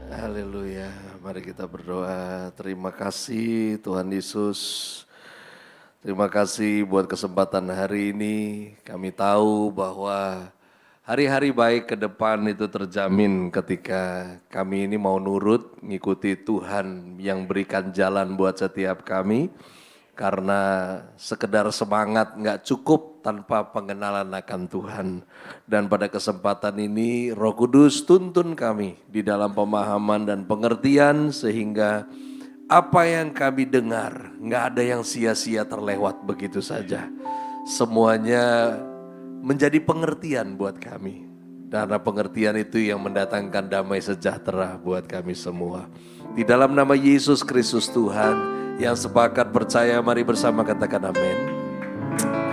Haleluya, mari kita berdoa. Terima kasih Tuhan Yesus. Terima kasih buat kesempatan hari ini. Kami tahu bahwa hari-hari baik ke depan itu terjamin ketika kami ini mau nurut, ngikuti Tuhan yang berikan jalan buat setiap kami. Karena sekedar semangat nggak cukup tanpa pengenalan akan Tuhan. Dan pada kesempatan ini Roh Kudus tuntun kami di dalam pemahaman dan pengertian sehingga apa yang kami dengar nggak ada yang sia-sia terlewat begitu saja. Semuanya menjadi pengertian buat kami. Karena pengertian itu yang mendatangkan damai sejahtera buat kami semua. Di dalam nama Yesus Kristus Tuhan, yang sepakat percaya, mari bersama katakan amin.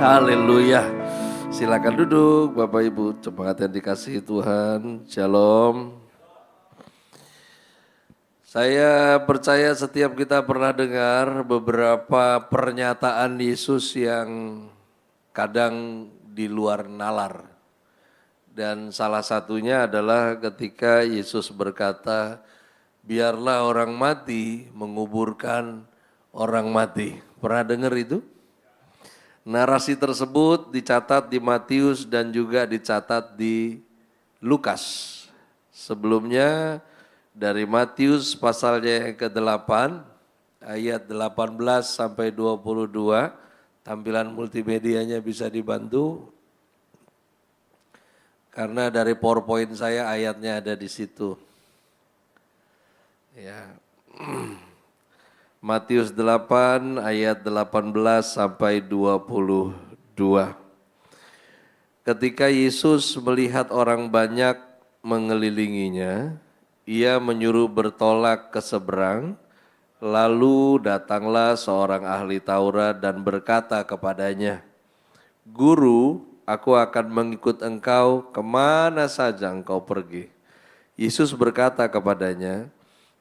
Haleluya. Silakan duduk Bapak Ibu, jemaat yang dikasihi Tuhan. Shalom. Saya percaya setiap kita pernah dengar beberapa pernyataan Yesus yang kadang di luar nalar. Dan salah satunya adalah ketika Yesus berkata, biarlah orang mati menguburkan orang mati. Pernah dengar itu? Narasi tersebut dicatat di Matius dan juga dicatat di Lukas. Sebelumnya dari Matius pasalnya yang ke-8 ayat 18 sampai 22, tampilan multimedianya bisa dibantu. Karena dari PowerPoint saya ayatnya ada di situ. Ya. Matius 8 ayat 18 sampai 22. Ketika Yesus melihat orang banyak mengelilinginya, ia menyuruh bertolak ke seberang, lalu datanglah seorang ahli Taurat dan berkata kepadanya, Guru, aku akan mengikut engkau kemana saja engkau pergi. Yesus berkata kepadanya,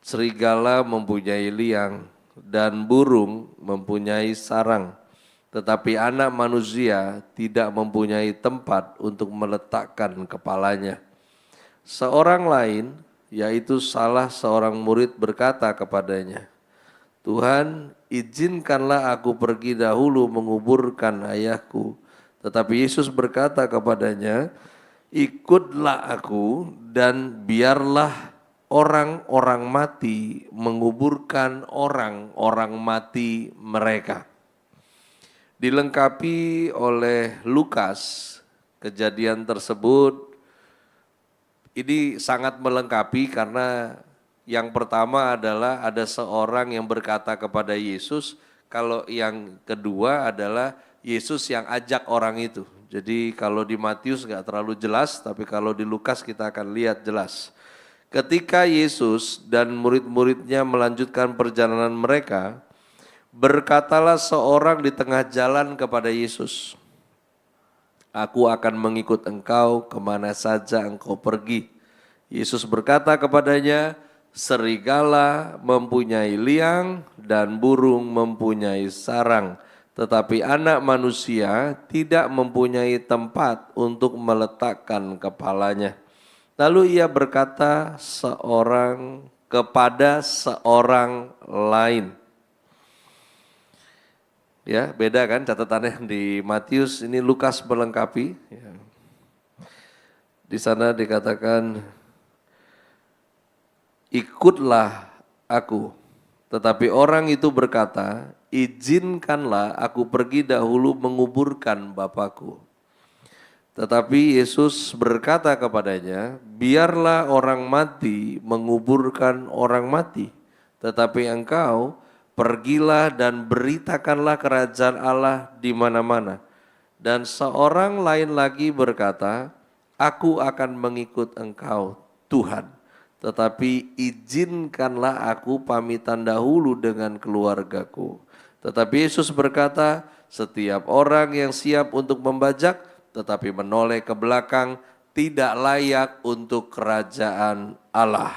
serigala mempunyai liang dan burung mempunyai sarang, tetapi anak manusia tidak mempunyai tempat untuk meletakkan kepalanya. Seorang lain, yaitu salah seorang murid berkata kepadanya, Tuhan, izinkanlah aku pergi dahulu menguburkan ayahku. Tetapi Yesus berkata kepadanya, ikutlah aku dan biarlah orang-orang mati menguburkan orang-orang mati mereka. Dilengkapi oleh Lukas, kejadian tersebut ini sangat melengkapi karena yang pertama adalah ada seorang yang berkata kepada Yesus, kalau yang kedua adalah Yesus yang ajak orang itu. Jadi kalau di Matius nggak terlalu jelas, tapi kalau di Lukas kita akan lihat jelas. Ketika Yesus dan murid-muridnya melanjutkan perjalanan mereka, berkatalah seorang di tengah jalan kepada Yesus, Aku akan mengikut engkau kemana saja engkau pergi. Yesus berkata kepadanya, serigala mempunyai liang dan burung mempunyai sarang, tetapi anak manusia tidak mempunyai tempat untuk meletakkan kepalanya. Lalu ia berkata seorang kepada seorang lain. Ya, beda kan catatannya di Matius, ini Lukas melengkapi. Ya. Di sana dikatakan, ikutlah aku. Tetapi orang itu berkata, izinkanlah aku pergi dahulu menguburkan Bapakku. Tetapi Yesus berkata kepadanya, biarlah orang mati menguburkan orang mati. Tetapi engkau pergilah dan beritakanlah kerajaan Allah di mana-mana. Dan seorang lain lagi berkata, aku akan mengikut engkau Tuhan. Tetapi izinkanlah aku pamitan dahulu dengan keluargaku. Tetapi Yesus berkata, setiap orang yang siap untuk membajak tetapi menoleh ke belakang tidak layak untuk kerajaan Allah.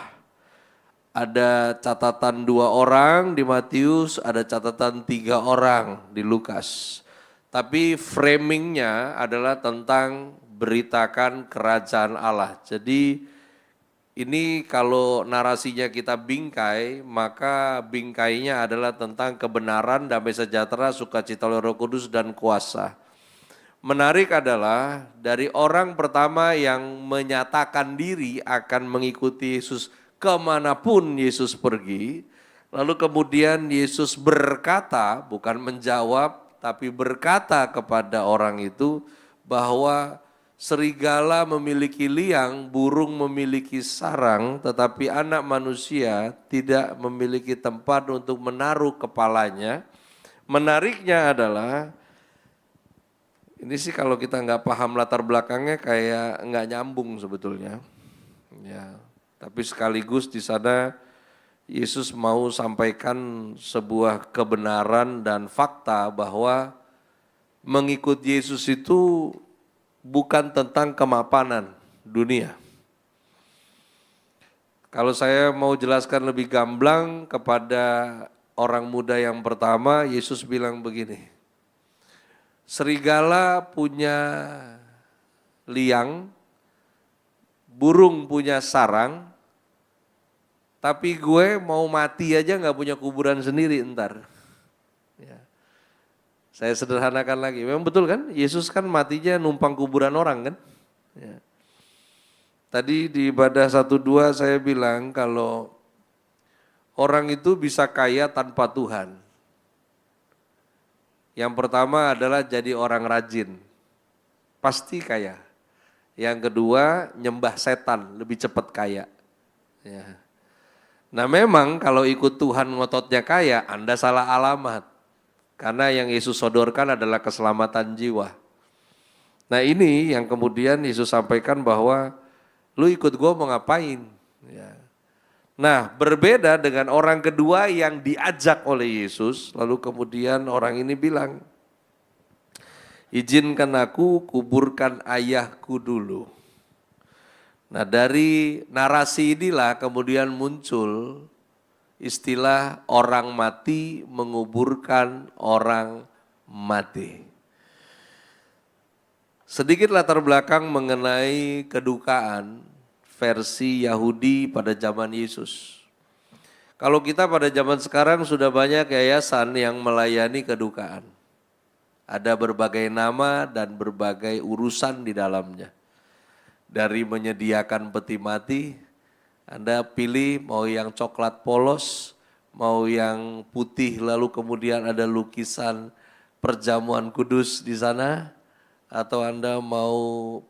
Ada catatan 2 orang di Matius, ada catatan 3 orang di Lukas. Tapi framingnya adalah tentang beritakan kerajaan Allah. Jadi Ini kalau narasinya kita bingkai, maka bingkainya adalah tentang kebenaran, damai sejahtera, sukacita oleh Roh Kudus, dan kuasa. Menarik adalah dari orang pertama yang menyatakan diri akan mengikuti Yesus kemanapun Yesus pergi, lalu kemudian Yesus berkata, bukan menjawab, tapi berkata kepada orang itu bahwa serigala memiliki liang, burung memiliki sarang, tetapi anak manusia tidak memiliki tempat untuk menaruh kepalanya. Menariknya adalah, ini sih kalau kita nggak paham latar belakangnya kayak nggak nyambung sebetulnya. Ya, tapi sekaligus di sana Yesus mau sampaikan sebuah kebenaran dan fakta bahwa mengikut Yesus itu bukan tentang kemapanan dunia. Kalau saya mau jelaskan lebih gamblang kepada orang muda yang pertama, Yesus bilang begini, serigala punya liang, burung punya sarang, tapi gue mau mati aja nggak punya kuburan sendiri ntar. Ya. Saya sederhanakan lagi, memang betul kan? Yesus kan matinya numpang kuburan orang kan? Ya. Tadi di ibadah 1-2 saya bilang kalau orang itu bisa kaya tanpa Tuhan. Yang pertama adalah jadi orang rajin, pasti kaya. Yang kedua nyembah setan, lebih cepat kaya. Ya. Nah memang kalau ikut Tuhan ngototnya kaya, Anda salah alamat. Karena yang Yesus sodorkan adalah keselamatan jiwa. Nah ini yang kemudian Yesus sampaikan bahwa lu ikut gue mau ngapain. Ya. Nah berbeda dengan orang kedua yang diajak oleh Yesus, lalu kemudian orang ini bilang, izinkan aku kuburkan ayahku dulu. Nah dari narasi inilah kemudian muncul istilah orang mati menguburkan orang mati. Sedikit latar belakang mengenai kedukaan versi Yahudi pada zaman Yesus. Kalau kita pada zaman sekarang sudah banyak yayasan yang melayani kedukaan. Ada berbagai nama dan berbagai urusan di dalamnya. Dari menyediakan peti mati, Anda pilih mau yang coklat polos, mau yang putih lalu kemudian ada lukisan perjamuan kudus di sana, atau Anda mau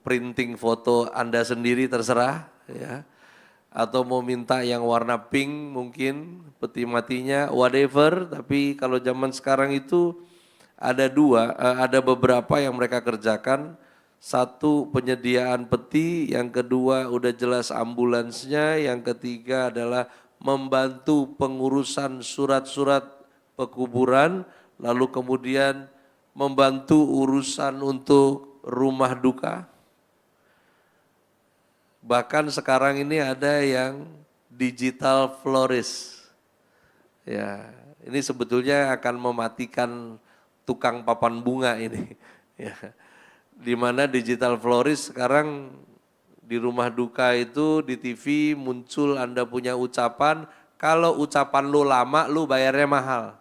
printing foto Anda sendiri terserah, ya. Atau mau minta yang warna pink mungkin peti matinya, whatever. Tapi kalau zaman sekarang itu ada beberapa yang mereka kerjakan. Satu penyediaan peti, yang kedua udah jelas ambulansnya, yang ketiga adalah membantu pengurusan surat-surat pekuburan, lalu kemudian membantu urusan untuk rumah duka. Bahkan sekarang ini ada yang digital florist. Ya, ini sebetulnya akan mematikan tukang papan bunga ini. Ya. Di mana digital florist sekarang di rumah duka itu di TV muncul Anda punya ucapan, kalau ucapan lu lama lu bayarnya mahal.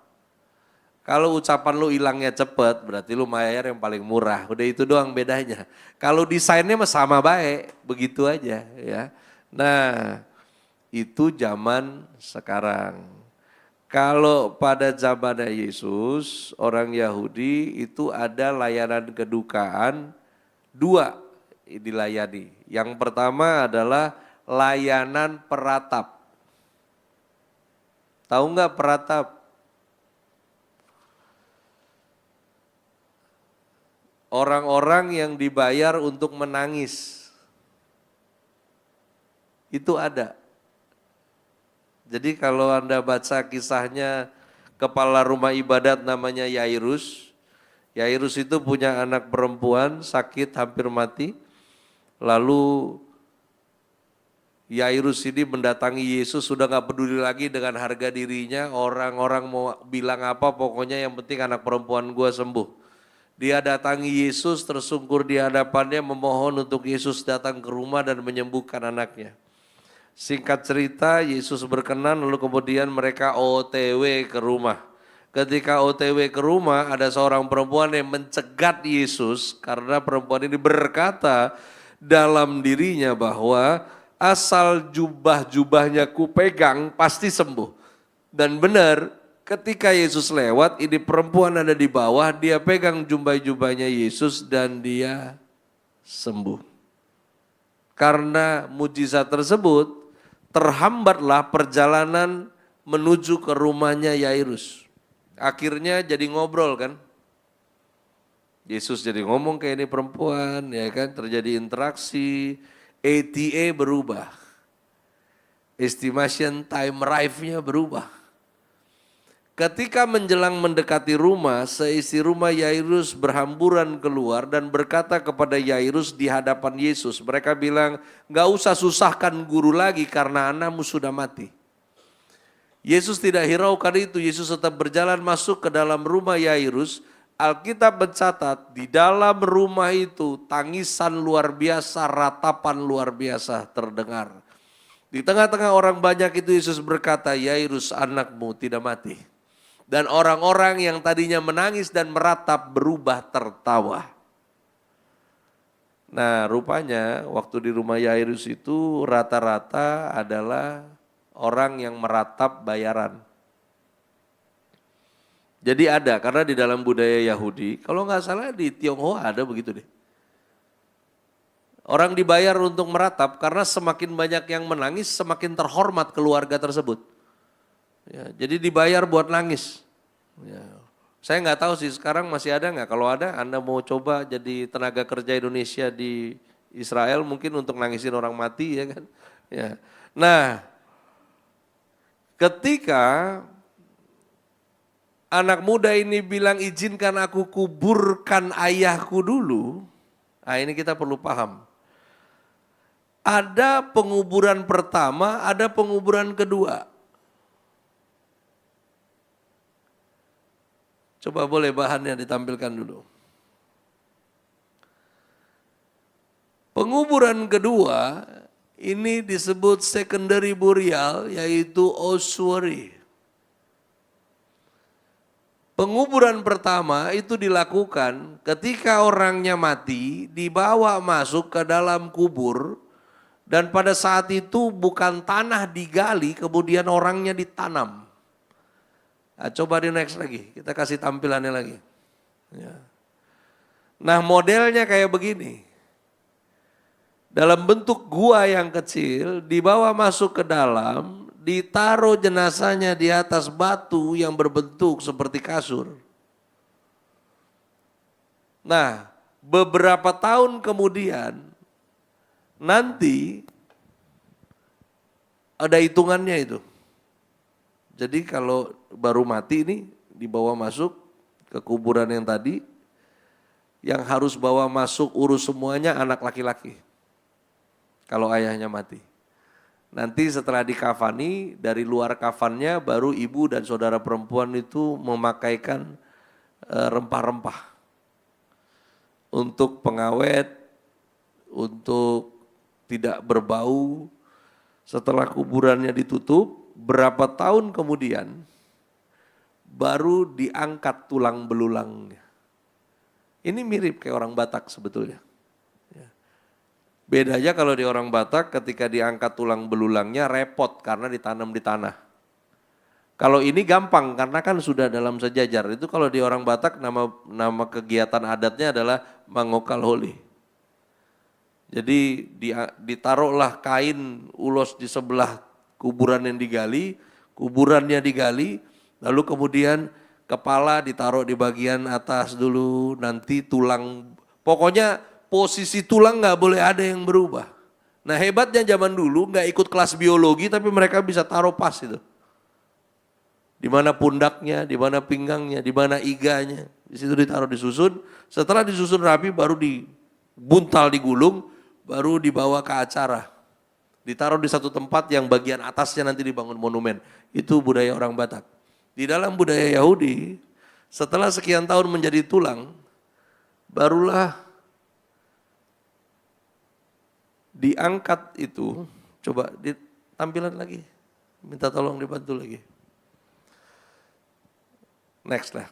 Kalau ucapan lu hilangnya cepat berarti lu bayar yang paling murah. Udah itu doang bedanya. Kalau desainnya mah sama baik, begitu aja ya. Nah, itu zaman sekarang. Kalau pada zaman Yesus, orang Yahudi itu ada layanan kedukaan dua dilayani. Yang pertama adalah layanan peratap. Tahu nggak peratap? Orang-orang yang dibayar untuk menangis. Itu ada. Jadi kalau Anda baca kisahnya kepala rumah ibadat namanya Yairus. Yairus itu punya anak perempuan sakit hampir mati. Lalu Yairus ini mendatangi Yesus, sudah gak peduli lagi dengan harga dirinya. Orang-orang mau bilang apa, pokoknya yang penting anak perempuan gua sembuh. Dia datangi Yesus, tersungkur di hadapannya memohon untuk Yesus datang ke rumah dan menyembuhkan anaknya. Singkat cerita, Yesus berkenan lalu kemudian mereka OTW ke rumah. Ketika OTW ke rumah, ada seorang perempuan yang mencegat Yesus karena perempuan ini berkata dalam dirinya bahwa asal jubah-jubahnya ku pegang pasti sembuh. Dan benar, ketika Yesus lewat, ini perempuan ada di bawah, dia pegang jubah-jubahnya Yesus dan dia sembuh. Karena mujizat tersebut, terhambatlah perjalanan menuju ke rumahnya Yairus. Akhirnya jadi ngobrol kan. Yesus jadi ngomong ke ini perempuan, ya kan, terjadi interaksi, ETA berubah. Estimation time arrive-nya berubah. Ketika menjelang mendekati rumah, seisi rumah Yairus berhamburan keluar dan berkata kepada Yairus di hadapan Yesus. Mereka bilang, gak usah susahkan guru lagi karena anakmu sudah mati. Yesus tidak hiraukan itu, Yesus tetap berjalan masuk ke dalam rumah Yairus. Alkitab mencatat di dalam rumah itu tangisan luar biasa, ratapan luar biasa terdengar. Di tengah-tengah orang banyak itu Yesus berkata, Yairus anakmu tidak mati. Dan orang-orang yang tadinya menangis dan meratap berubah tertawa. Nah rupanya waktu di rumah Yairus itu rata-rata adalah orang yang meratap bayaran. Jadi ada, karena di dalam budaya Yahudi, kalau nggak salah di Tionghoa ada begitu deh. Orang dibayar untuk meratap karena semakin banyak yang menangis semakin terhormat keluarga tersebut. Ya, jadi dibayar buat nangis. Ya. Saya nggak tahu sih sekarang masih ada nggak. Kalau ada, Anda mau coba jadi tenaga kerja Indonesia di Israel mungkin untuk nangisin orang mati ya kan. Ya. Nah, ketika anak muda ini bilang izinkan aku kuburkan ayahku dulu. Nah ini kita perlu paham. Ada penguburan pertama, ada penguburan kedua. Coba boleh bahannya ditampilkan dulu. Penguburan kedua ini disebut secondary burial yaitu ossuary. Penguburan pertama itu dilakukan ketika orangnya mati dibawa masuk ke dalam kubur dan pada saat itu bukan tanah digali kemudian orangnya ditanam. Nah, coba di next lagi, kita kasih tampilannya lagi. Ya. Nah modelnya kayak begini. Dalam bentuk gua yang kecil, dibawa masuk ke dalam, ditaruh jenazahnya di atas batu yang berbentuk seperti kasur. Nah beberapa tahun kemudian, nanti ada hitungannya itu. Jadi kalau baru mati ini dibawa masuk ke kuburan yang tadi, yang harus bawa masuk urus semuanya anak laki-laki. Kalau ayahnya mati. Nanti setelah dikafani, dari luar kafannya baru ibu dan saudara perempuan itu memakaikan rempah-rempah. Untuk pengawet, untuk tidak berbau. Setelah kuburannya ditutup, berapa tahun kemudian baru diangkat tulang belulangnya. Ini mirip kayak orang Batak sebetulnya. Bedanya kalau di orang Batak ketika diangkat tulang belulangnya repot karena ditanam di tanah. Kalau ini gampang karena kan sudah dalam sejajar. Itu kalau di orang Batak nama kegiatan adatnya adalah mangokal holi. Jadi ditaruhlah kain ulos di sebelah kuburan yang digali, kuburannya digali, lalu kemudian kepala ditaruh di bagian atas dulu, nanti tulang, pokoknya posisi tulang nggak boleh ada yang berubah. Nah hebatnya zaman dulu nggak ikut kelas biologi tapi mereka bisa taruh pas itu. Di mana pundaknya, di mana pinggangnya, di mana iganya, di situ ditaruh disusun. Setelah disusun rapi baru dibuntal digulung, baru dibawa ke acara. Ditaruh di satu tempat yang bagian atasnya nanti dibangun monumen. Itu budaya orang Batak. Di dalam budaya Yahudi, setelah sekian tahun menjadi tulang, barulah diangkat itu, coba Tampilan lagi. Minta tolong dibantu lagi. Next lah.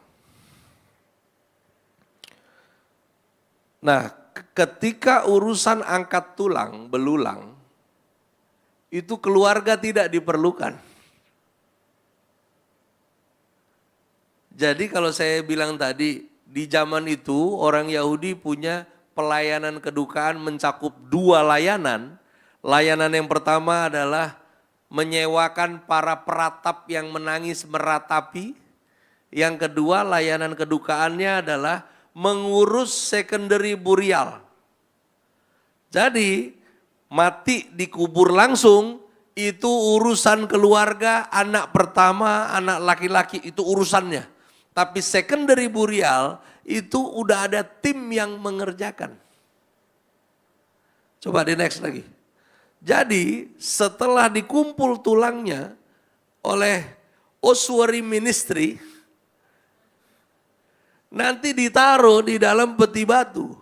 Nah, ketika urusan angkat tulang, belulang, itu keluarga tidak diperlukan. Jadi kalau saya bilang tadi, di zaman itu orang Yahudi punya pelayanan kedukaan mencakup 2 layanan. Layanan yang pertama adalah menyewakan para peratap yang menangis meratapi. Yang kedua layanan kedukaannya adalah mengurus secondary burial. Jadi mati dikubur langsung itu urusan keluarga, anak pertama, anak laki-laki itu urusannya. Tapi secondary burial itu udah ada tim yang mengerjakan. Coba di next lagi. Jadi setelah dikumpul tulangnya oleh ossuary ministry, nanti ditaruh di dalam peti batu.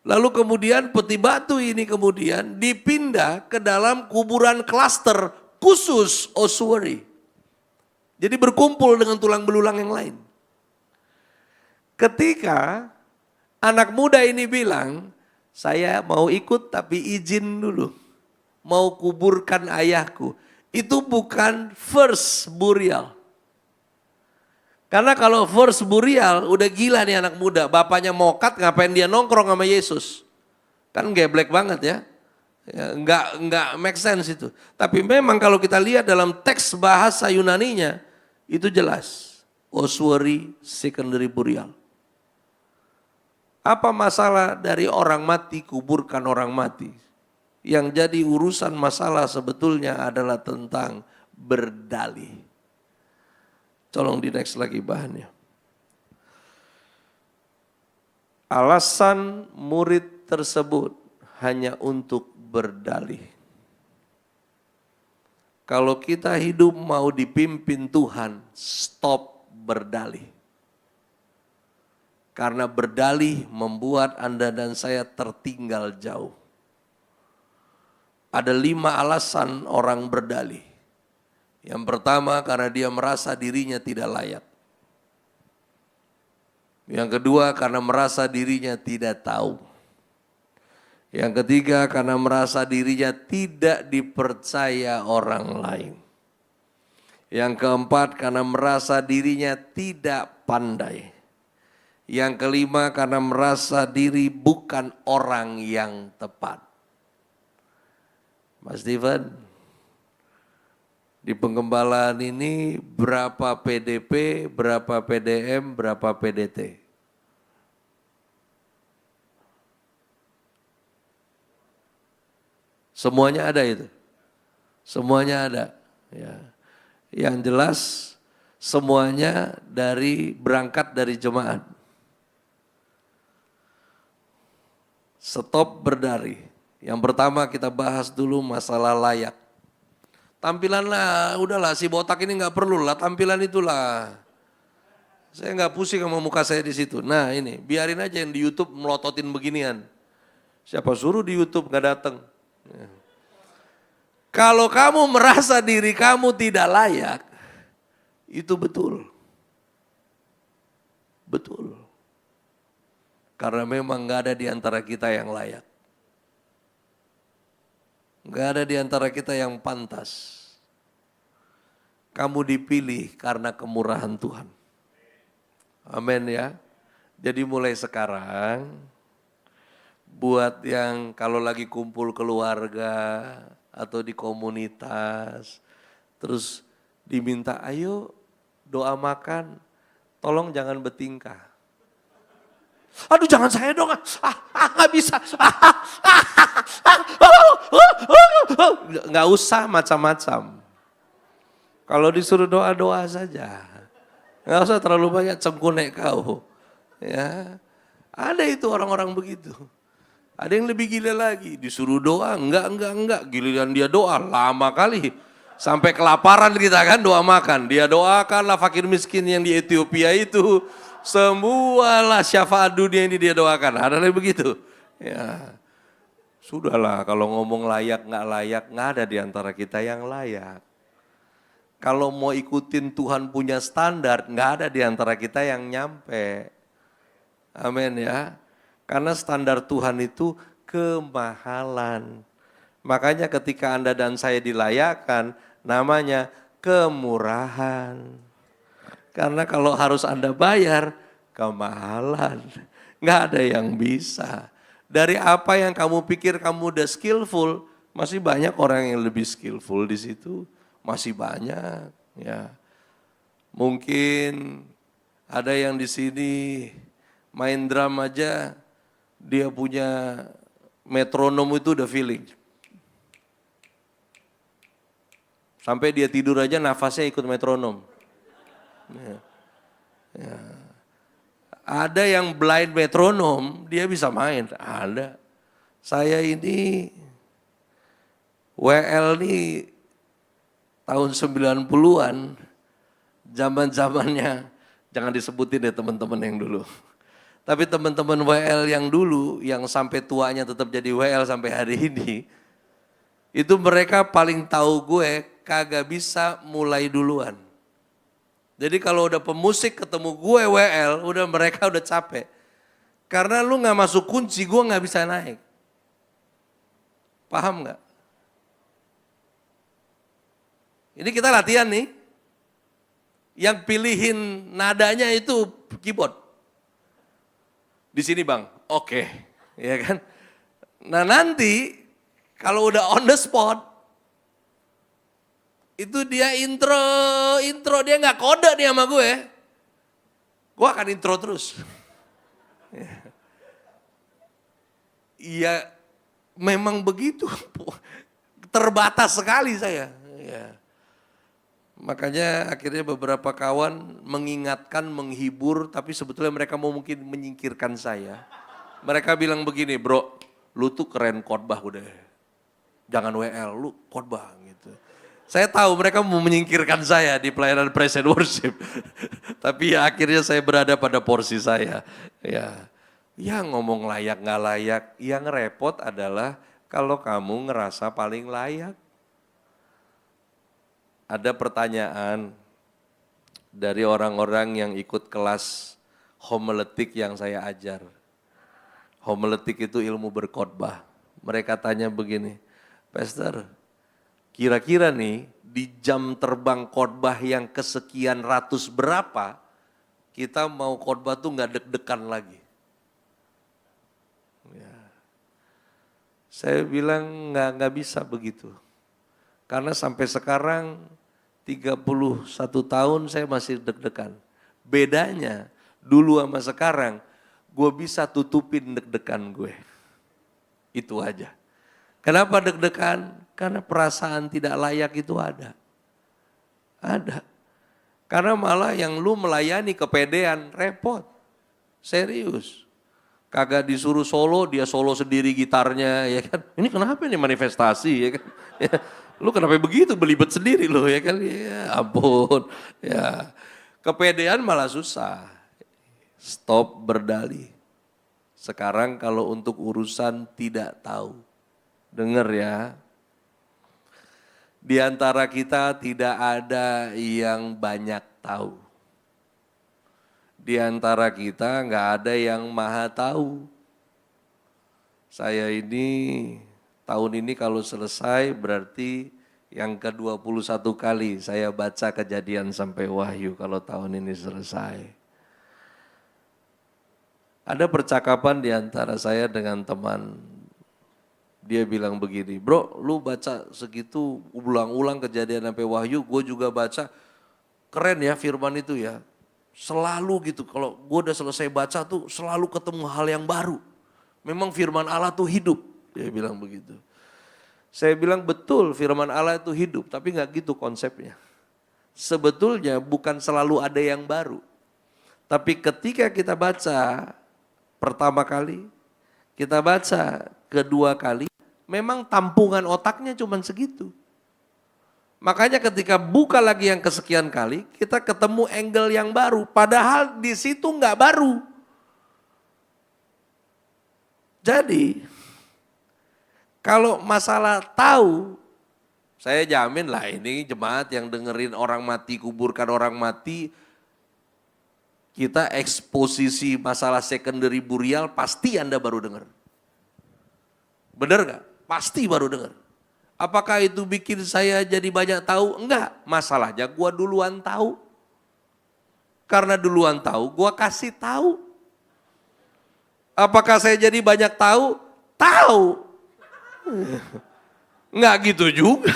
Lalu kemudian peti batu ini kemudian dipindah ke dalam kuburan klaster khusus ossuary. Jadi berkumpul dengan tulang belulang yang lain. Ketika anak muda ini bilang, saya mau ikut tapi izin dulu. Mau kuburkan ayahku. Itu bukan first burial. Karena kalau first burial udah gila nih anak muda. Bapaknya mokat ngapain dia nongkrong sama Yesus. Kan geblek banget ya. Enggak make sense itu. Tapi memang kalau kita lihat dalam teks bahasa Yunaninya. Itu jelas. Ossuary secondary burial. Apa masalah dari orang mati kuburkan orang mati? Yang jadi urusan masalah sebetulnya adalah tentang berdalih. Tolong di next lagi bahannya. Alasan murid tersebut hanya untuk berdalih. Kalau kita hidup mau dipimpin Tuhan, stop berdalih. Karena berdalih membuat Anda dan saya tertinggal jauh. Ada 5 alasan orang berdalih. Yang pertama karena dia merasa dirinya tidak layak. Yang kedua karena merasa dirinya tidak tahu. Yang ketiga karena merasa dirinya tidak dipercaya orang lain. Yang keempat karena merasa dirinya tidak pandai. Yang kelima karena merasa diri bukan orang yang tepat. Mas Steven, di penggembalaan ini berapa PDP, berapa PDM, berapa PDT? Semuanya ada itu. Semuanya ada. Ya. Yang jelas semuanya berangkat dari jemaat. Stop berdalih. Yang pertama kita bahas dulu masalah layak. Tampilan lah, udahlah si botak ini nggak perlu lah, tampilan itulah. Saya nggak pusing sama muka saya di situ. Nah ini, biarin aja yang di YouTube melototin beginian. Siapa suruh di YouTube nggak datang? Ya. Kalau kamu merasa diri kamu tidak layak, itu betul. Betul. Karena memang nggak ada di antara kita yang layak. Nggak ada di antara kita yang pantas. Kamu dipilih karena kemurahan Tuhan. Amin ya. Jadi mulai sekarang, buat yang kalau lagi kumpul keluarga atau di komunitas, terus diminta ayo doa makan, tolong jangan bertingkah. Aduh jangan saya dong, nggak bisa. Nggak usah macam-macam. Kalau disuruh doa-doa saja. Nggak usah terlalu banyak cengkunek kau. Ya, ada itu orang-orang begitu. Ada yang lebih gila lagi, disuruh doa, enggak. Giliran dia doa, lama kali. Sampai kelaparan kita kan doa makan. Dia doakanlah fakir miskin yang di Ethiopia itu. Semualah syafaat dunia ini dia doakan. Ada yang begitu. Ya. Sudahlah, kalau ngomong layak, nggak ada di antara kita yang layak. Kalau mau ikutin Tuhan punya standar, nggak ada di antara kita yang nyampe. Amin ya. Karena standar Tuhan itu kemahalan. Makanya ketika Anda dan saya dilayakkan, namanya kemurahan. Karena kalau harus Anda bayar, kemahalan. Nggak ada yang bisa. Dari apa yang kamu pikir kamu udah skillful, masih banyak orang yang lebih skillful di situ. Masih banyak. Ya. Mungkin ada yang di sini main drum aja, dia punya metronom itu udah feeling. Sampai dia tidur aja nafasnya ikut metronom. Ya. Ya. Ada yang blind metronom, dia bisa main. Ada. Saya ini WL nih tahun 90-an, zaman-zamannya, jangan disebutin deh teman-teman yang dulu. Tapi teman-teman WL yang dulu, yang sampai tuanya tetap jadi WL sampai hari ini, itu mereka paling tahu gue kagak bisa mulai duluan. Jadi kalau udah pemusik ketemu gue WL, udah mereka udah capek. Karena lu gak masuk kunci, gue gak bisa naik. Paham gak? Ini kita latihan nih. Yang pilihin nadanya itu keyboard. Di sini bang, oke. Ya kan? Nah nanti kalau udah on the spot, itu dia intro dia nggak kode nih sama gue akan intro terus. Iya, memang begitu, terbatas sekali saya. Ya. Makanya akhirnya beberapa kawan mengingatkan, menghibur, tapi sebetulnya mereka mau mungkin menyingkirkan saya. Mereka bilang begini, bro, lu tuh keren khotbah udah, jangan WL, lu khotbah gitu. Saya tahu mereka mau menyingkirkan saya di pelayanan praise and worship. Tapi ya akhirnya saya berada pada porsi saya. Ya ngomong layak nggak layak, yang repot adalah kalau kamu ngerasa paling layak. Ada pertanyaan dari orang-orang yang ikut kelas homiletik yang saya ajar. Homiletik itu ilmu berkhotbah. Mereka tanya begini, Pastor, kira-kira nih di jam terbang khotbah yang kesekian ratus berapa, kita mau khotbah tuh nggak deg-degan lagi. Ya. Saya bilang nggak bisa begitu. Karena sampai sekarang 31 tahun saya masih deg-degan. Bedanya dulu sama sekarang, gue bisa tutupin deg-degan gue. Itu aja. Kenapa deg-degan? Karena perasaan tidak layak itu ada. Ada. Karena malah yang lu melayani kepedean, repot. Serius. Kagak disuruh solo, dia solo sendiri gitarnya, ya kan. Ini kenapa nih manifestasi, ya kan. Ya, lu kenapa begitu, belibet sendiri lo, ya kan. Ya ampun. Ya. Kepedean malah susah. Stop berdalih. Sekarang kalau untuk urusan tidak tahu. Dengar ya. Di antara kita tidak ada yang banyak tahu. Di antara kita nggak ada yang maha tahu. Saya ini tahun ini kalau selesai berarti yang ke-21 kali saya baca Kejadian sampai Wahyu kalau tahun ini selesai. Ada percakapan di antara saya dengan teman. Dia bilang begini, bro lu baca segitu ulang-ulang Kejadian sampai Wahyu, gue juga baca, keren ya firman itu ya. Selalu gitu, kalau gue udah selesai baca tuh selalu ketemu hal yang baru. Memang firman Allah tuh hidup, dia bilang begitu. Saya bilang betul firman Allah itu hidup, tapi gak gitu konsepnya. Sebetulnya bukan selalu ada yang baru. Tapi ketika kita baca pertama kali, kita baca kedua kali, memang tampungan otaknya cuma segitu. Makanya ketika buka lagi yang kesekian kali, kita ketemu angle yang baru. Padahal di situ nggak baru. Jadi, Kalau masalah tahu, saya jamin lah ini jemaat yang dengerin orang mati, kuburkan orang mati, kita eksposisi masalah secondary burial pasti Anda baru dengar. Benar gak? Pasti baru dengar. Apakah itu bikin saya jadi banyak tahu? Enggak, masalahnya gua duluan tahu. Karena duluan tahu, gua kasih tahu. Apakah saya jadi banyak tahu? Tahu. Enggak gitu juga.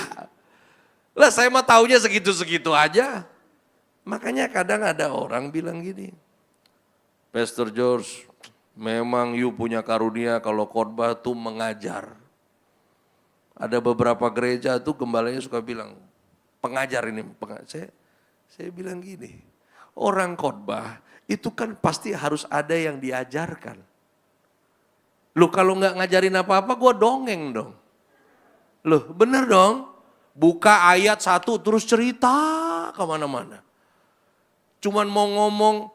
Lah saya mah taunya segitu-segitu aja. Makanya kadang ada orang bilang gini, Pastor George, memang you punya karunia kalau khotbah tuh mengajar. Ada beberapa gereja tuh gembalanya suka bilang, pengajar ini. Saya bilang gini, orang khotbah itu kan pasti harus ada yang diajarkan. Loh kalau nggak ngajarin apa-apa gue dongeng dong. Loh bener dong, buka ayat 1 terus cerita kemana-mana. Cuman mau ngomong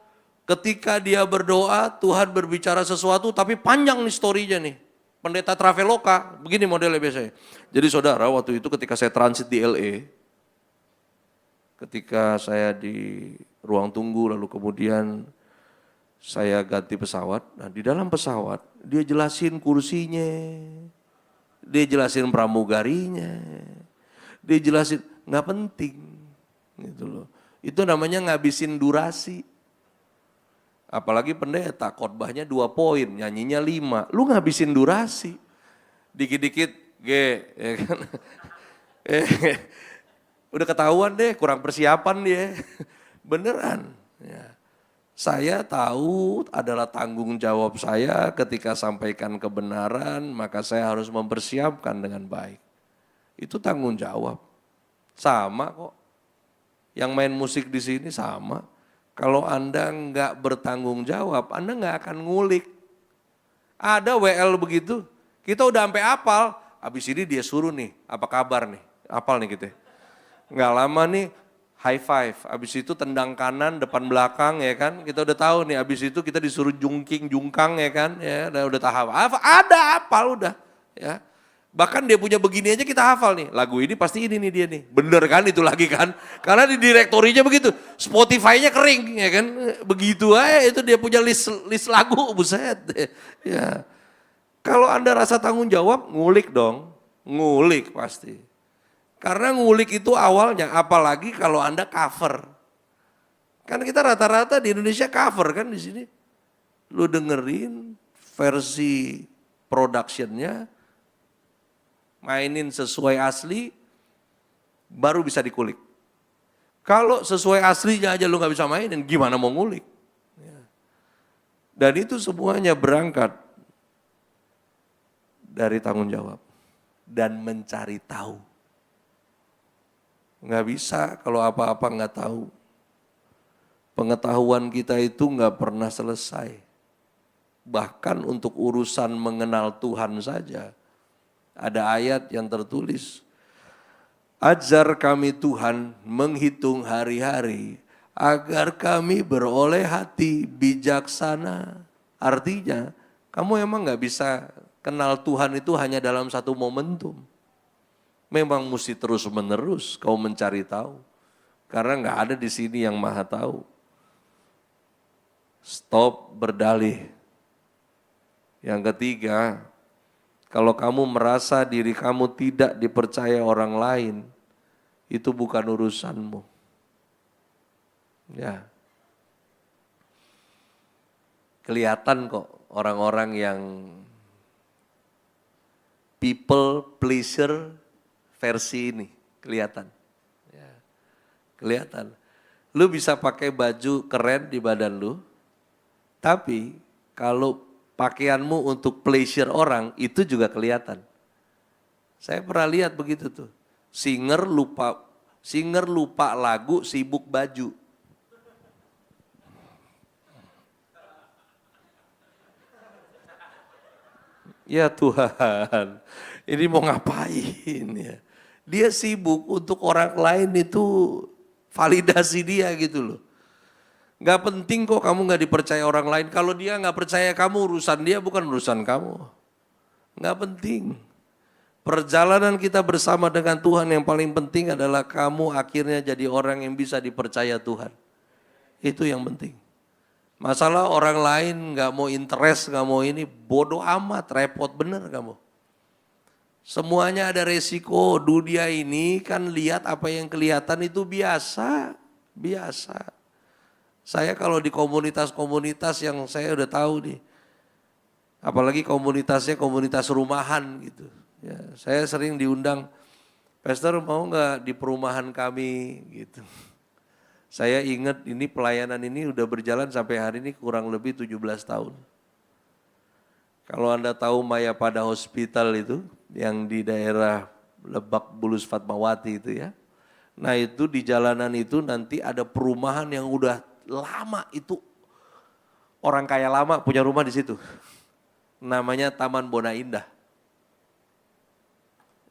ketika dia berdoa Tuhan berbicara sesuatu tapi panjang nih story-nya nih. Pendeta Traveloka, begini modelnya biasanya. Jadi saudara waktu itu ketika saya transit di LA, ketika saya di ruang tunggu lalu kemudian saya ganti pesawat, nah di dalam pesawat dia jelasin kursinya, dia jelasin pramugarinya, dia jelasin nggak penting gitu loh. Itu namanya ngabisin durasi. Apalagi pendeta khotbahnya 2 poin, nyanyinya 5. Lu ngabisin durasi. Dikit-dikit ya kan. Udah ketahuan deh, kurang persiapan dia. Beneran. Ya. Saya tahu adalah tanggung jawab saya ketika sampaikan kebenaran, maka saya harus mempersiapkan dengan baik. Itu tanggung jawab. Sama kok. Yang main musik di sini sama. Kalau Anda nggak bertanggung jawab, Anda nggak akan ngulik. Ada WL begitu, kita udah sampai apal, habis ini dia suruh nih, apa kabar nih, apal nih kita. Nggak lama nih, high five, habis itu tendang kanan, depan belakang ya kan, kita udah tahu nih, habis itu kita disuruh jungkang ya kan, ya udah tahap, ada apal udah, ya. Bahkan dia punya begini aja kita hafal nih, lagu ini pasti ini nih dia nih, bener kan itu lagi kan, karena di direktorinya begitu, Spotify-nya kering ya kan, begitu aja itu dia punya list lagu, buset. Ya. Kalau Anda rasa tanggung jawab, ngulik dong, ngulik pasti. Karena ngulik itu awalnya, apalagi kalau Anda cover. Kan kita rata-rata di Indonesia cover kan di sini. Lu dengerin versi productionnya, mainin sesuai asli, baru bisa dikulik. Kalau sesuai aslinya aja lu gak bisa mainin, gimana mau ngulik? Dan itu semuanya berangkat dari tanggung jawab dan mencari tahu. Gak bisa kalau apa-apa gak tahu. Pengetahuan kita itu gak pernah selesai. Bahkan untuk urusan mengenal Tuhan saja, ada ayat yang tertulis, ajar kami Tuhan menghitung hari-hari agar kami beroleh hati bijaksana. Artinya kamu emang gak bisa kenal Tuhan itu hanya dalam satu momentum. Memang mesti terus menerus kau mencari tahu. Karena gak ada di sini yang maha tahu. Stop berdalih. Yang ketiga, kalau kamu merasa diri kamu tidak dipercaya orang lain, itu bukan urusanmu. Ya. Kelihatan kok orang-orang yang people pleaser versi ini, kelihatan. Ya. Kelihatan. Lu bisa pakai baju keren di badan lu, tapi kalau pakaianmu untuk pleasure orang, itu juga kelihatan. Saya pernah lihat begitu tuh. Singer lupa lagu, sibuk baju. Ya Tuhan, ini mau ngapain ya? Dia sibuk untuk orang lain itu validasi dia gitu loh. Gak penting kok kamu gak dipercaya orang lain. Kalau dia gak percaya kamu, urusan dia bukan urusan kamu. Gak penting. Perjalanan kita bersama dengan Tuhan yang paling penting adalah kamu akhirnya jadi orang yang bisa dipercaya Tuhan. Itu yang penting. Masalah orang lain gak mau interest, gak mau ini, bodoh amat, repot bener kamu. Semuanya ada resiko, dunia ini kan lihat apa yang kelihatan itu biasa. Biasa. Saya kalau di komunitas-komunitas yang saya udah tahu nih, apalagi komunitasnya komunitas rumahan gitu. Ya, saya sering diundang, Pastor mau nggak di perumahan kami gitu. Saya ingat ini pelayanan ini udah berjalan sampai hari ini kurang lebih 17 tahun. Kalau Anda tahu Mayapada Hospital itu, yang di daerah Lebak Bulus Fatmawati itu ya. Nah itu di jalanan itu nanti ada perumahan yang udah lama itu. Orang kaya lama punya rumah di situ. Namanya Taman Bona Indah.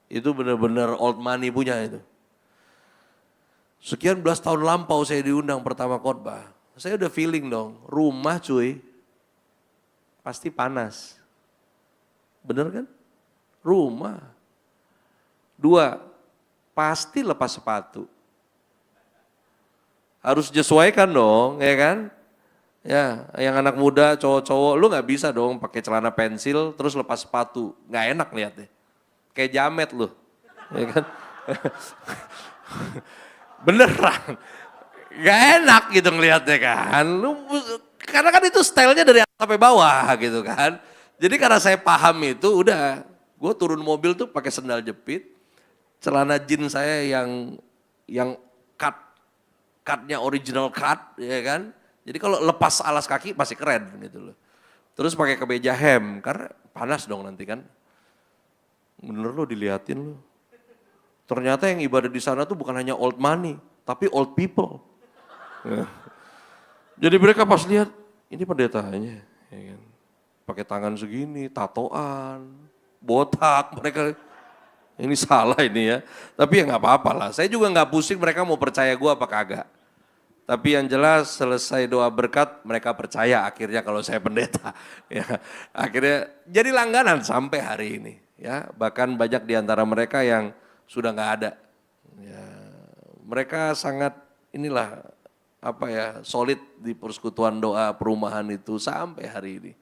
Itu benar-benar old money punya itu. Sekian belas tahun lampau saya diundang pertama khotbah. Saya udah feeling dong, rumah cuy pasti panas. Bener kan? Rumah. 2, pasti lepas sepatu. Harus disesuaikan dong, ya kan? Ya, yang anak muda, cowok-cowok, lu nggak bisa dong pakai celana pensil terus lepas sepatu, nggak enak lihatnya. Kayak jamet lu, ya kan? Beneran, nggak enak gitu ngelihatnya kan. Lu, karena kan itu stylenya dari atas sampai bawah gitu kan. Jadi karena saya paham itu, udah, gue turun mobil tuh pakai sendal jepit, celana jeans saya yang cutnya original cut, ya kan. Jadi kalau lepas alas kaki masih keren gitu loh. Terus pakai kemeja hem, karena panas dong nanti kan. Bener lo diliatin lo. Ternyata yang ibadah di sana tuh bukan hanya old money, tapi old people. Ya. Jadi mereka pas lihat, ini pendetanya, ya kan. Pakai tangan segini, tatoan, botak, mereka ini salah ini ya. Tapi ya nggak apa-apa lah. Saya juga nggak pusing mereka mau percaya gue apa kagak. Tapi yang jelas selesai doa berkat mereka percaya akhirnya kalau saya pendeta. Ya, akhirnya jadi langganan sampai hari ini. Ya, bahkan banyak di antara mereka yang sudah nggak ada. Ya, mereka sangat inilah apa ya solid di persekutuan doa perumahan itu sampai hari ini.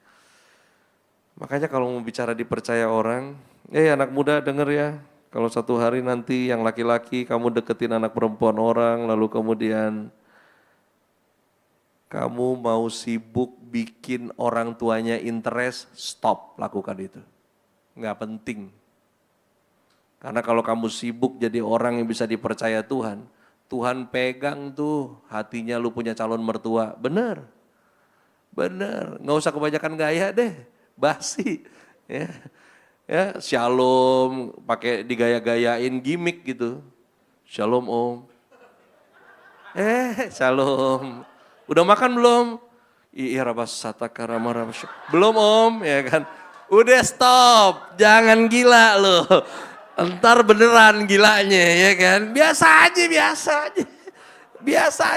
Makanya kalau mau bicara dipercaya orang, anak muda denger ya. Kalau satu hari nanti yang laki-laki kamu deketin anak perempuan orang, lalu kemudian kamu mau sibuk bikin orang tuanya interest, stop lakukan itu. Nggak penting. Karena kalau kamu sibuk jadi orang yang bisa dipercaya Tuhan, Tuhan pegang tuh hatinya lu punya calon mertua. Bener, nggak usah kebanyakan gaya deh, basi. Ya, shalom, pakai digaya-gayain gimmick gitu. Shalom om. Shalom. Udah makan belum? Iya belum om, ya kan. Udah stop, jangan gila loh. Entar beneran gilanya ya kan. Biasa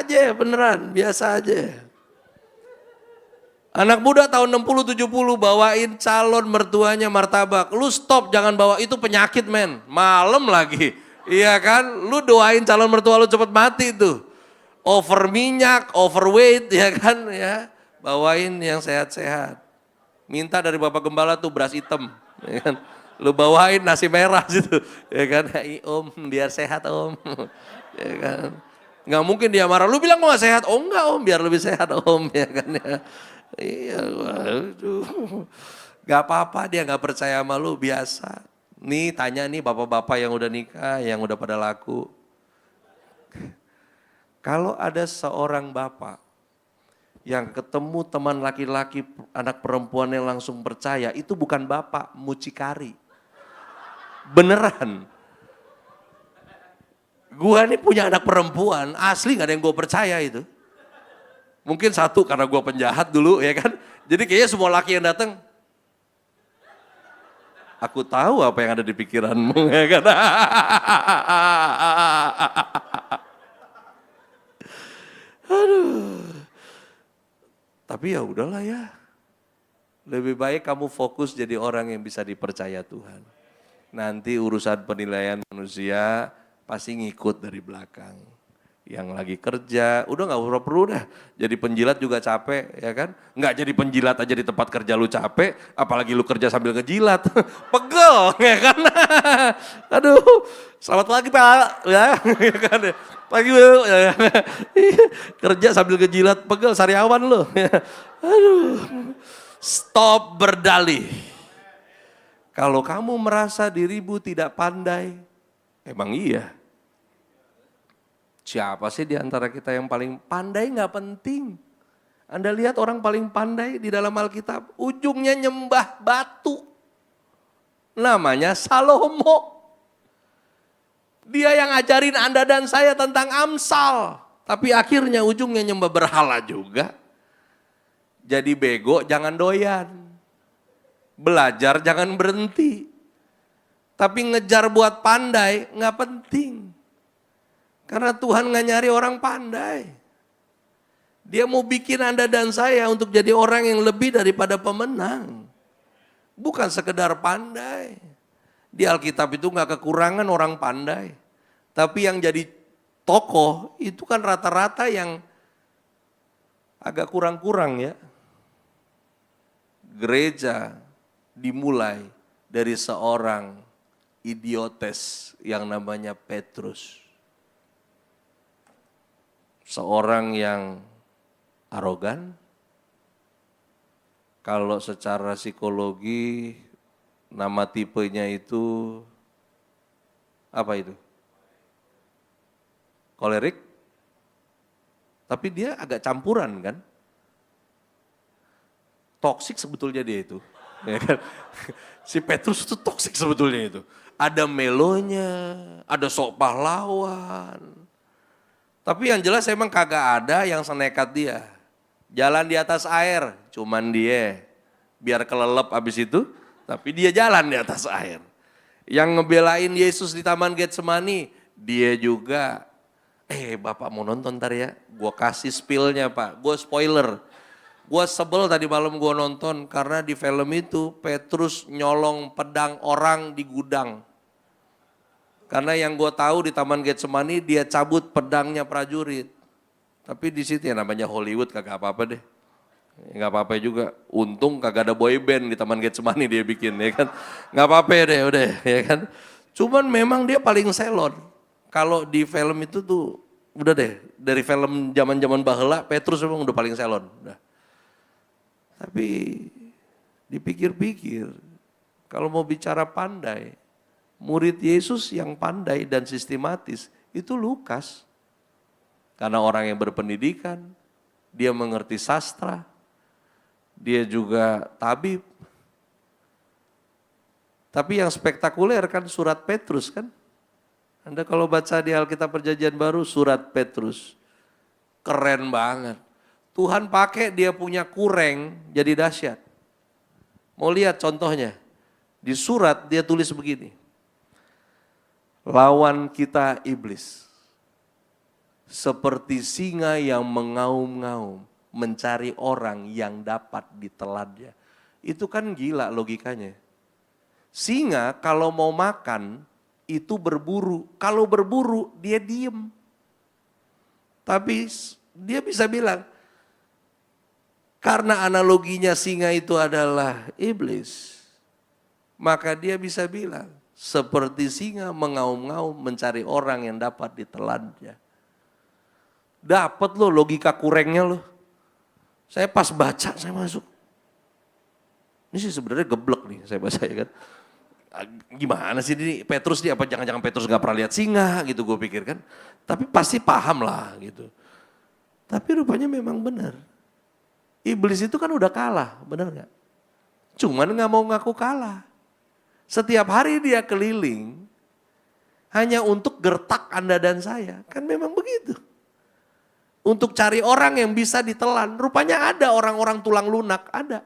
aja beneran, biasa aja. Anak muda tahun 60-70 bawain calon mertuanya martabak. Lu stop, jangan bawa, itu penyakit men. Malam lagi, iya kan. Lu doain calon mertua lu cepet mati tuh. Over minyak, overweight ya kan ya. Bawain yang sehat-sehat. Minta dari Bapak Gembala tuh beras hitam, ya kan. Lu bawain nasi merah situ, ya kan. Om, biar sehat om, ya kan. Nggak mungkin dia marah, lu bilang kok nggak sehat? Oh enggak om, biar lebih sehat om, ya kan ya. Iya, waduh. Gak apa-apa dia nggak percaya sama lu, biasa. Nih tanya nih bapak-bapak yang udah nikah, yang udah pada laku. Kalau ada seorang bapak yang ketemu teman laki-laki anak perempuan yang langsung percaya, itu bukan bapak, mucikari. Beneran. Gua nih punya anak perempuan, asli gak ada yang gue percaya itu. Mungkin satu karena gue penjahat dulu ya kan. Jadi kayaknya semua laki yang datang, aku tahu apa yang ada di pikiranmu ya kan. Aduh. Tapi ya udahlah ya. Lebih baik kamu fokus jadi orang yang bisa dipercaya Tuhan. Nanti urusan penilaian manusia pasti ngikut dari belakang. Yang lagi kerja, udah nggak perlu dah. Jadi penjilat juga capek, ya kan? Nggak jadi penjilat aja di tempat kerja lu capek, apalagi lu kerja sambil ngejilat. Pegel, ya kan? Aduh, selamat pagi Pak, ya kan? Pagi Bu, ya. Kerja sambil ngejilat, pegel sariawan lu. Aduh, stop berdalih. Kalau kamu merasa dirimu tidak pandai, emang iya. Siapa sih di antara kita yang paling pandai? Nggak penting. Anda lihat orang paling pandai di dalam Alkitab, ujungnya nyembah batu. Namanya Salomo. Dia yang ajarin Anda dan saya tentang Amsal. Tapi akhirnya ujungnya nyembah berhala juga. Jadi bego jangan doyan. Belajar jangan berhenti. Tapi ngejar buat pandai nggak penting. Karena Tuhan nggak nyari orang pandai. Dia mau bikin Anda dan saya untuk jadi orang yang lebih daripada pemenang. Bukan sekedar pandai. Di Alkitab itu nggak kekurangan orang pandai. Tapi yang jadi tokoh itu kan rata-rata yang agak kurang-kurang ya. Gereja dimulai dari seorang idiotes yang namanya Petrus. Seorang yang arogan. Kalau secara psikologi nama tipenya itu apa itu? Kolerik. Tapi dia agak campuran kan? Toksik sebetulnya dia itu. Ya kan? Si Petrus itu toksik sebetulnya itu. Ada melonya, ada sok pahlawan. Tapi yang jelas emang kagak ada yang senekat dia. Jalan di atas air, cuman dia. Biar kelelep abis itu, tapi dia jalan di atas air. Yang ngebelain Yesus di Taman Getsemani, dia juga. Bapak mau nonton ntar ya, gue kasih spillnya Pak, gue spoiler. Gue sebel tadi malam gue nonton karena di film itu Petrus nyolong pedang orang di gudang. Karena yang gue tahu di Taman Getsemani dia cabut pedangnya prajurit. Tapi di situ ya namanya Hollywood kagak apa-apa deh. Nggak apa-apa juga. Untung kagak ada boy band di Taman Getsemani dia bikin ya kan. Nggak apa-apa deh udah ya kan. Cuman memang dia paling selon. Kalau di film itu tuh udah deh. Dari film zaman-zaman baheula Petrus memang udah paling selon. Udah. Tapi dipikir-pikir kalau mau bicara pandai. Murid Yesus yang pandai dan sistematis itu Lukas. Karena orang yang berpendidikan, dia mengerti sastra, dia juga tabib. Tapi yang spektakuler kan surat Petrus kan. Anda kalau baca di Alkitab Perjanjian Baru surat Petrus. Keren banget. Tuhan pakai dia punya kureng jadi dahsyat. Mau lihat contohnya. Di surat dia tulis begini. Lawan kita iblis, seperti singa yang mengaum-ngaum, mencari orang yang dapat ditelannya. Itu kan gila logikanya. Singa kalau mau makan, itu berburu. Kalau berburu, dia diem. Tapi dia bisa bilang, karena analoginya singa itu adalah iblis, maka dia bisa bilang, seperti singa mengaum-ngaum mencari orang yang dapat ditelannya. Dapat loh logika kurengnya loh. Saya pas baca, saya masuk. Ini sih sebenarnya geblek nih saya baca ya kan. Gimana sih ini Petrus nih, apa jangan-jangan Petrus gak pernah lihat singa gitu gue pikir kan. Tapi pasti paham lah gitu. Tapi rupanya memang benar. Iblis itu kan udah kalah, benar gak? Cuman gak mau ngaku kalah. Setiap hari dia keliling hanya untuk gertak Anda dan saya. Kan memang begitu. Untuk cari orang yang bisa ditelan. Rupanya ada orang-orang tulang lunak, ada.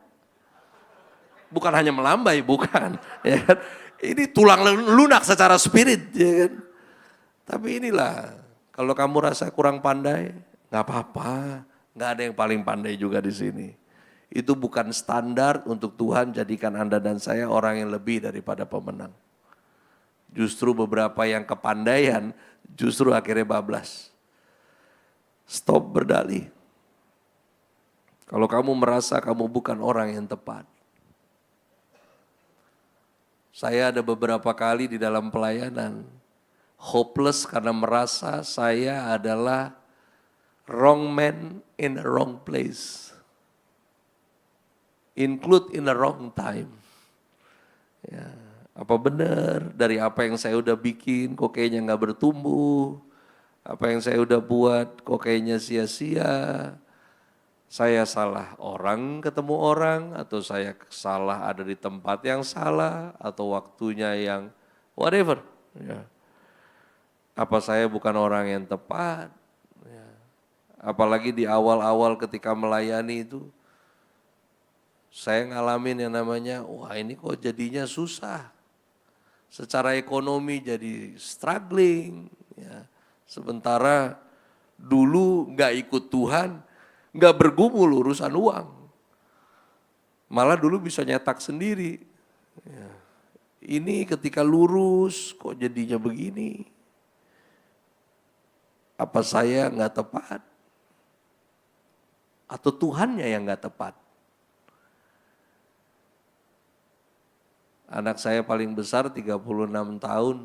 Bukan hanya melambai, bukan. Ya kan? Ini tulang lunak secara spirit. Ya kan? Tapi inilah, kalau kamu rasa kurang pandai, gak apa-apa. Gak ada yang paling pandai juga di sini. Itu bukan standar untuk Tuhan jadikan Anda dan saya orang yang lebih daripada pemenang. Justru beberapa yang kepandaian justru akhirnya bablas. Stop berdalih. Kalau kamu merasa kamu bukan orang yang tepat. Saya ada beberapa kali di dalam pelayanan hopeless karena merasa saya adalah wrong man in a wrong place. Include in a wrong time. Ya, apa benar dari apa yang saya udah bikin kok kayaknya nggak bertumbuh. Apa yang saya udah buat kok kayaknya sia-sia. Saya salah orang ketemu orang, atau saya salah ada di tempat yang salah, atau waktunya yang whatever. Ya. Apa saya bukan orang yang tepat. Ya. Apalagi di awal-awal ketika melayani itu, saya ngalamin yang namanya, wah ini kok jadinya susah. Secara ekonomi jadi struggling. Ya. Sementara dulu nggak ikut Tuhan, nggak bergumul urusan uang. Malah dulu bisa nyetak sendiri. Ya. Ini ketika lurus kok jadinya begini. Apa saya nggak tepat? Atau Tuhannya yang nggak tepat? Anak saya paling besar 36 tahun.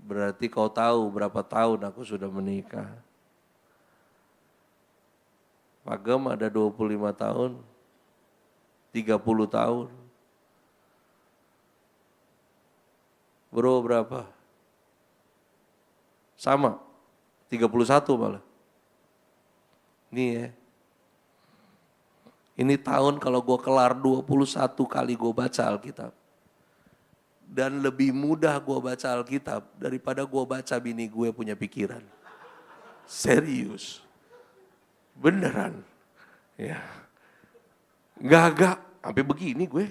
Berarti kau tahu berapa tahun aku sudah menikah. Pak Gem ada 25 tahun, 30 tahun. Bro berapa? Sama, 31 malah. Nih ya. Ini tahun kalau gue kelar 21 kali gue baca Alkitab. Dan lebih mudah gue baca Alkitab daripada gue baca bini gue punya pikiran. Serius. Beneran. Ya. Gagak. Sampai begini gue.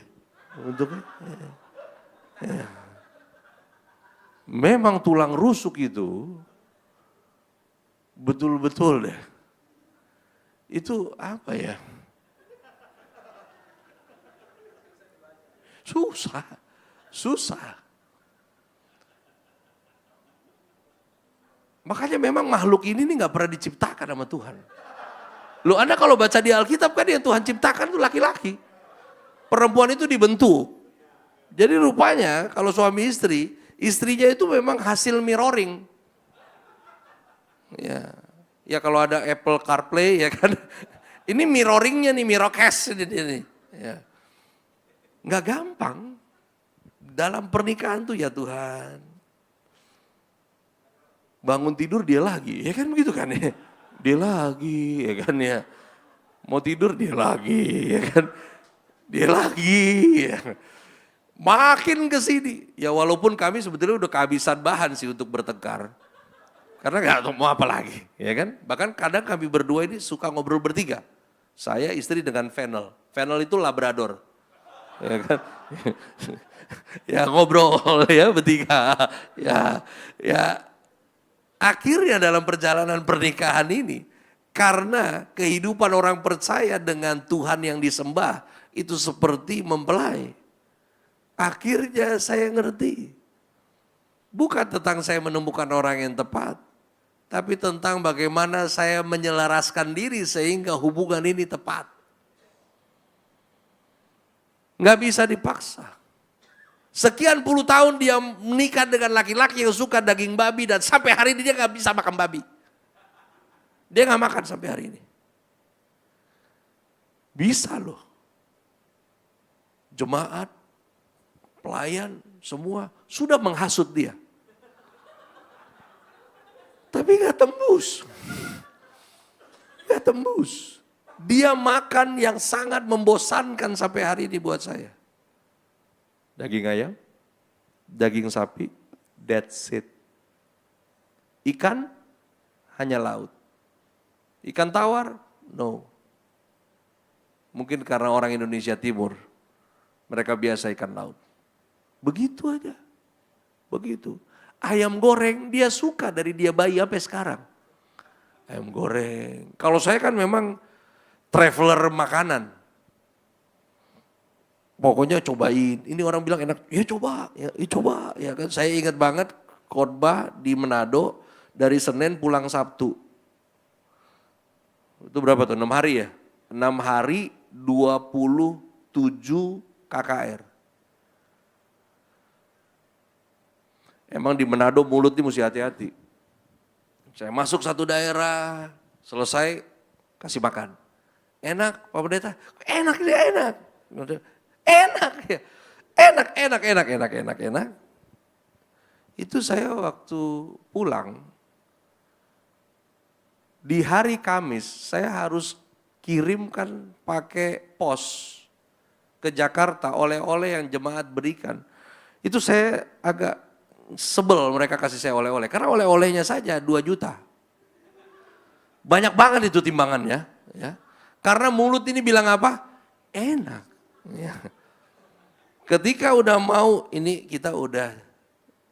Untuknya. Ya. Memang tulang rusuk itu betul-betul deh. Itu apa ya? Susah. Makanya memang makhluk ini nih gak pernah diciptakan sama Tuhan. Loh Anda kalau baca di Alkitab kan yang Tuhan ciptakan itu laki-laki. Perempuan itu dibentuk. Jadi rupanya kalau suami istri, istrinya itu memang hasil mirroring. Ya kalau ada Apple CarPlay ya kan. Ini mirroringnya nih, mirrorcast ini. Ya. Nggak gampang. Dalam pernikahan tuh ya Tuhan. Bangun tidur dia lagi, ya kan begitu kan ya. Dia lagi, ya kan ya. Mau tidur dia lagi, ya kan. Dia lagi. Ya. Makin ke sini. Ya walaupun kami sebetulnya udah kehabisan bahan sih untuk bertengkar. Karena nggak mau apa lagi, ya kan. Bahkan kadang kami berdua ini suka ngobrol bertiga. Saya istri dengan Fennel. Fennel itu Labrador. Ya kan. Ya ngobrol ya bertiga. Ya. Akhirnya dalam perjalanan pernikahan ini, karena kehidupan orang percaya dengan Tuhan yang disembah, itu seperti mempelai. Akhirnya saya ngerti. Bukan tentang saya menemukan orang yang tepat, tapi tentang bagaimana saya menyelaraskan diri sehingga hubungan ini tepat. Nggak bisa dipaksa. Sekian puluh tahun dia menikah dengan laki-laki yang suka daging babi dan sampai hari ini dia nggak bisa makan babi. Dia nggak makan sampai hari ini. Bisa loh. Jemaat, pelayan, semua sudah menghasut dia. Tapi nggak tembus. Nggak tembus. Dia makan yang sangat membosankan sampai hari ini buat saya. Daging ayam, daging sapi, that's it. Ikan, hanya laut. Ikan tawar, no. Mungkin karena orang Indonesia Timur, mereka biasa ikan laut. Begitu aja, begitu. Ayam goreng dia suka dari dia bayi sampai sekarang. Ayam goreng. Kalau saya kan memang traveler makanan. Pokoknya cobain, ini orang bilang enak, ya coba, ya coba. Ya kan, saya ingat banget khotbah di Manado dari Senin pulang Sabtu. Itu berapa tuh, 6 hari ya? 6 hari 27 KKR. Emang di Manado mulut ini mesti hati-hati. Saya masuk satu daerah, selesai kasih makan. Enak Pak Pendeta? Enak dia enak. Enak ya. Enak. Itu saya waktu pulang, di hari Kamis saya harus kirimkan pakai pos ke Jakarta oleh-oleh yang jemaat berikan. Itu saya agak sebel mereka kasih saya oleh-oleh, karena oleh-olehnya saja 2 juta. Banyak banget itu timbangannya. Ya. Karena mulut ini bilang apa? Enak. Ya. Ketika udah mau, ini kita udah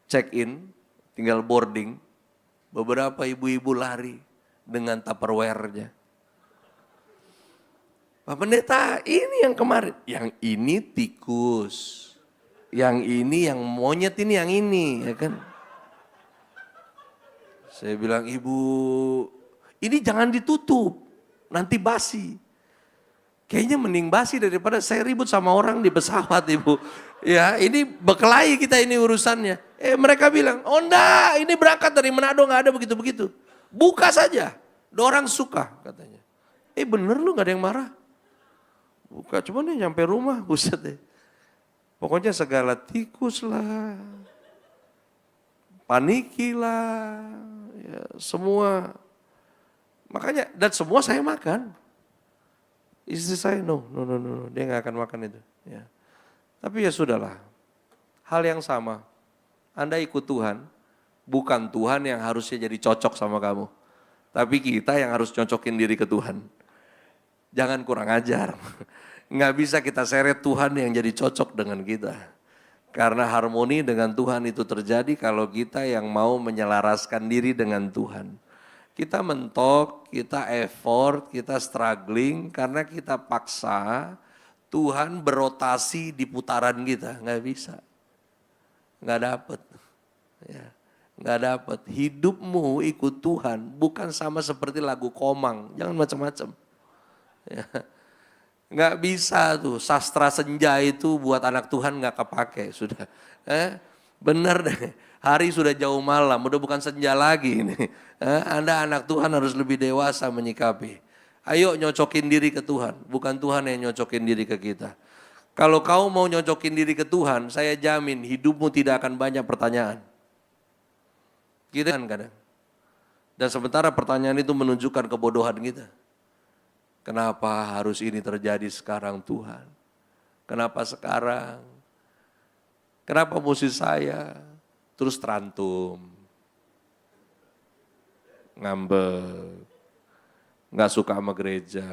check in, tinggal boarding, beberapa ibu-ibu lari dengan Tupperware-nya. Pak Pendeta, ini yang kemarin, yang ini tikus, yang ini yang monyet, ini yang ini, ya kan? Saya bilang, ibu, ini jangan ditutup, nanti basi. Kayaknya mending basi daripada saya ribut sama orang di pesawat, ibu. Ya, ini berkelahi kita ini urusannya. Mereka bilang, oh enggak, ini berangkat dari Manado nggak ada begitu-begitu. Buka saja, orang suka katanya. Bener lu nggak ada yang marah. Buka, cuma nih nyampe rumah, buset deh. Pokoknya segala tikus lah, paniki lah, ya, semua. Makanya, dan semua saya makan. Istri saya, no, dia nggak akan makan itu. Ya. Tapi ya sudahlah, hal yang sama. Anda ikut Tuhan, bukan Tuhan yang harusnya jadi cocok sama kamu. Tapi kita yang harus cocokin diri ke Tuhan. Jangan kurang ajar. Nggak bisa kita seret Tuhan yang jadi cocok dengan kita. Karena harmoni dengan Tuhan itu terjadi kalau kita yang mau menyelaraskan diri dengan Tuhan. Kita mentok, kita effort, kita struggling karena kita paksa Tuhan berotasi di putaran kita. Nggak bisa. Nggak dapet. Ya. Nggak dapet. Hidupmu ikut Tuhan bukan sama seperti lagu Komang. Jangan macam-macam. Ya. Nggak bisa tuh, sastra senja itu buat anak Tuhan nggak kepake sudah. Bener deh, hari sudah jauh malam, udah bukan senja lagi ini. Anda anak Tuhan harus lebih dewasa menyikapi. Ayo nyocokin diri ke Tuhan, bukan Tuhan yang nyocokin diri ke kita. Kalau kau mau nyocokin diri ke Tuhan, saya jamin hidupmu tidak akan banyak pertanyaan. Kita kan kadang. Dan sementara pertanyaan itu menunjukkan kebodohan kita. Kenapa harus ini terjadi sekarang Tuhan? Kenapa sekarang? Kenapa mesti saya? Terus terantum, ngambek, nggak suka sama gereja.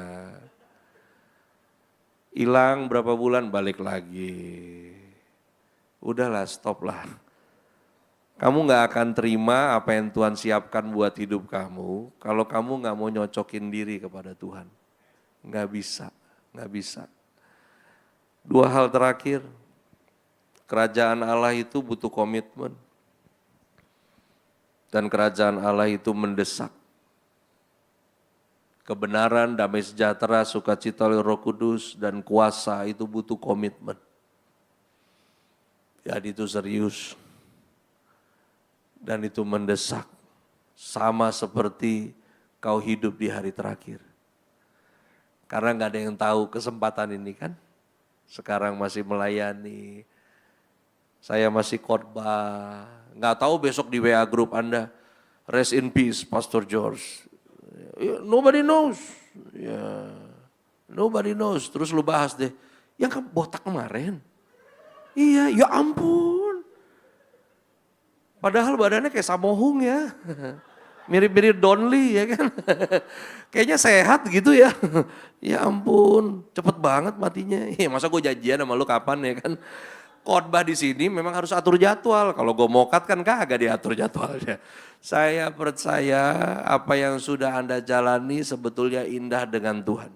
Hilang berapa bulan balik lagi. Udahlah, stop lah. Kamu nggak akan terima apa yang Tuhan siapkan buat hidup kamu kalau kamu nggak mau nyocokin diri kepada Tuhan. Nggak bisa. 2 hal terakhir, kerajaan Allah itu butuh komitmen. Dan kerajaan Allah itu mendesak. Kebenaran, damai sejahtera, sukacita oleh Roh Kudus, dan kuasa itu butuh komitmen. Jadi itu serius. Dan itu mendesak. Sama seperti kau hidup di hari terakhir. Karena nggak ada yang tahu kesempatan ini kan. Sekarang masih melayani. Saya masih khotbah. Nggak tahu besok di WA group Anda. Rest in peace, Pastor George. Nobody knows. Ya, nobody knows. Terus lu bahas deh. Yang botak kemarin. Iya, ya ampun. Padahal badannya kayak Samohung ya. Mirip-mirip Donly ya kan. Kayaknya sehat gitu ya. Ya ampun, cepet banget matinya. Masa gue janjian sama lu kapan ya kan. Khotbah di sini memang harus atur jadwal. Kalau gue mokat kan kagak diatur jadwalnya. Saya percaya apa yang sudah Anda jalani sebetulnya indah dengan Tuhan.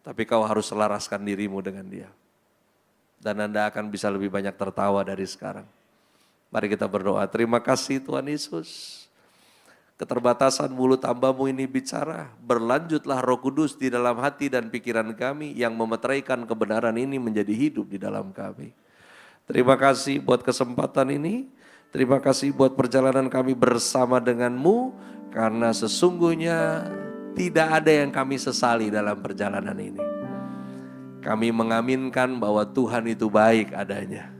Tapi kau harus selaraskan dirimu dengan dia. Dan Anda akan bisa lebih banyak tertawa dari sekarang. Mari kita berdoa. Terima kasih Tuhan Yesus. Keterbatasan mulut hambamu ini bicara. Berlanjutlah Roh Kudus di dalam hati dan pikiran kami yang memeteraikan kebenaran ini menjadi hidup di dalam kami. Terima kasih buat kesempatan ini. Terima kasih buat perjalanan kami bersama denganmu. Karena sesungguhnya tidak ada yang kami sesali dalam perjalanan ini. Kami mengaminkan bahwa Tuhan itu baik adanya.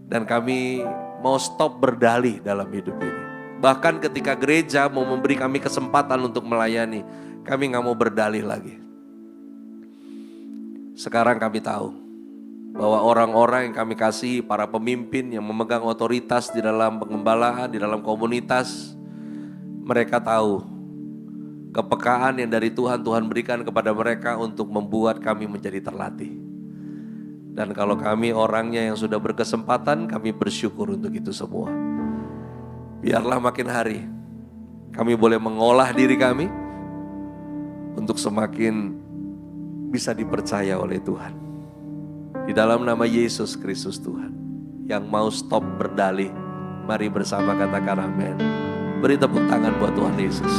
Dan kami mau stop berdalih dalam hidup ini. Bahkan ketika gereja mau memberi kami kesempatan untuk melayani, kami gak mau berdalih lagi. Sekarang kami tahu bahwa orang-orang yang kami kasih, para pemimpin yang memegang otoritas di dalam pengembalaan, di dalam komunitas, mereka tahu kepekaan yang dari Tuhan berikan kepada mereka untuk membuat kami menjadi terlatih. Dan kalau kami orangnya yang sudah berkesempatan, kami bersyukur untuk itu semua. Biarlah makin hari kami boleh mengolah diri kami untuk semakin bisa dipercaya oleh Tuhan. Di dalam nama Yesus Kristus Tuhan. Yang mau stop berdalih, mari bersama katakan amin. Beri tepuk tangan buat Tuhan Yesus.